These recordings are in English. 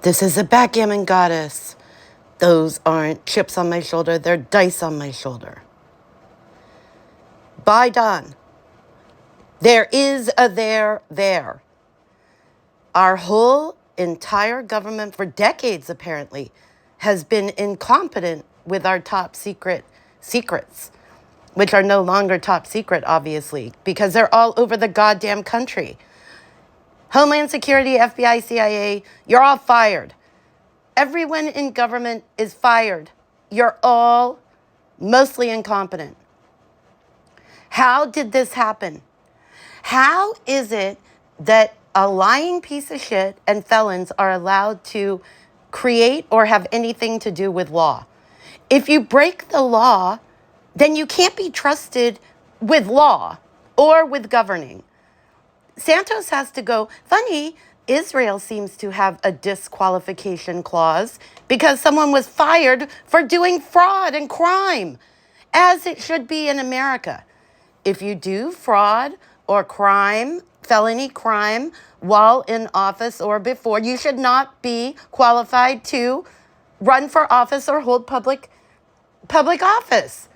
This is a backgammon goddess. Those aren't chips on my shoulder, they're dice on my shoulder. By Don. There is a there. Our whole entire government for decades, apparently, has been incompetent with our top secrets, which are no longer top secret, obviously, because they're all over the goddamn country. Homeland Security, FBI, CIA, you're all fired. Everyone in government is fired. You're all mostly incompetent. How did this happen? How is it that a lying piece of shit and felons are allowed to create or have anything to do with law? If you break the law, then you can't be trusted with law or with governing. Santos has to go. Funny, Israel seems to have a disqualification clause because someone was fired for doing fraud and crime, as it should be in America. If you do fraud or crime, felony crime, while in office or before, you should not be qualified to run for office or hold public office.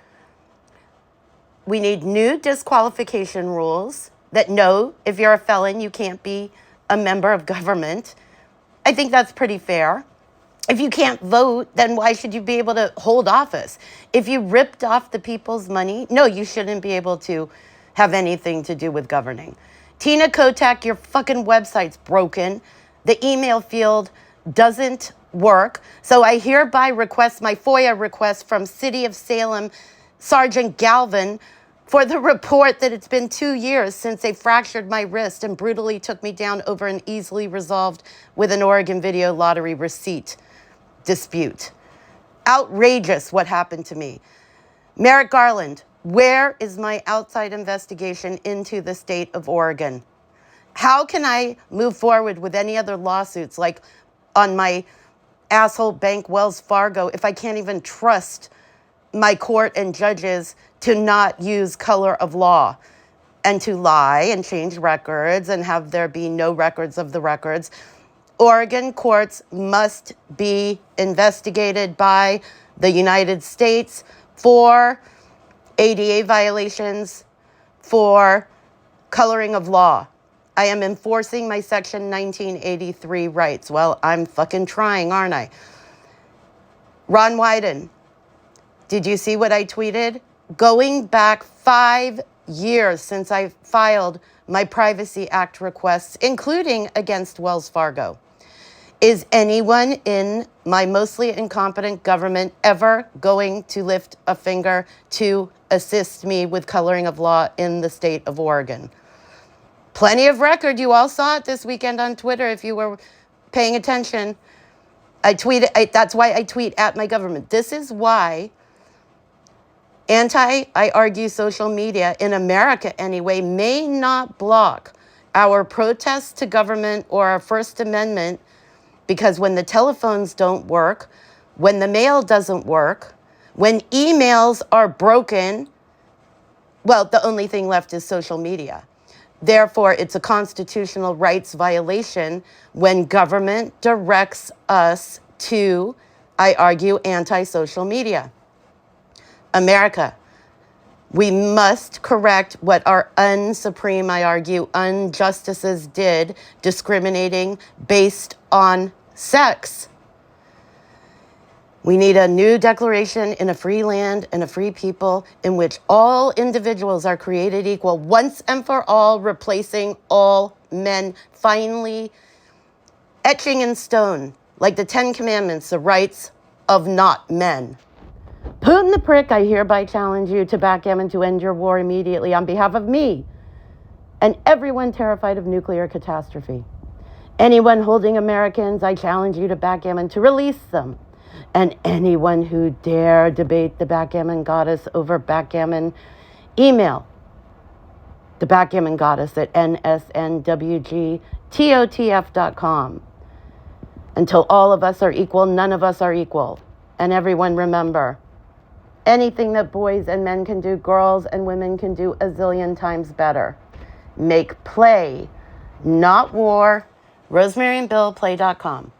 We need new disqualification rules that know if you're a felon, you can't be a member of government. I think that's pretty fair. If you can't vote, then why should you be able to hold office? If you ripped off the people's money, no, you shouldn't be able to have anything to do with governing. Tina Kotek, your fucking website's broken. The email field doesn't work. So I hereby request my FOIA request from City of Salem, Sergeant Galvin, for the report that it's been 2 years since they fractured my wrist and brutally took me down over an easily resolved with an Oregon video lottery receipt dispute. Outrageous what happened to me. Merrick Garland, where is my outside investigation into the state of Oregon? How can I move forward with any other lawsuits like on my asshole bank Wells Fargo if I can't even trust my court and judges to not use color of law and to lie and change records and have there be no records of the records? Oregon courts must be investigated by the United States for ADA violations, for coloring of law. I am enforcing my Section 1983 rights. Well, I'm fucking trying, aren't I? Ron Wyden, did you see what I tweeted? Going back 5 years since I filed my Privacy Act requests, including against Wells Fargo. Is anyone in my mostly incompetent government ever going to lift a finger to assist me with coloring of law in the state of Oregon? Plenty of record. You all saw it this weekend on Twitter if you were paying attention. That's why I tweet at my government. This is why I argue social media, in America anyway, may not block our protests to government or our First Amendment, because when the telephones don't work, when the mail doesn't work, when emails are broken, well, the only thing left is social media. Therefore, it's a constitutional rights violation when government directs us to, I argue, anti-social media. America, we must correct what our unsupreme, I argue, unjustices did, discriminating based on sex. We need a new declaration in a free land and a free people in which all individuals are created equal once and for all, replacing all men, finally etching in stone, like the Ten Commandments, the rights of not men. Putin the prick, I hereby challenge you to backgammon to end your war immediately on behalf of me and everyone terrified of nuclear catastrophe. Anyone holding Americans, I challenge you to backgammon to release them. And anyone who dare debate the backgammon goddess over backgammon, email the backgammon goddess at nsnwgtotf.com. Until all of us are equal, none of us are equal. And everyone remember, anything that boys and men can do, girls and women can do a zillion times better. Make play, not war. RosemaryandBillPlay.com.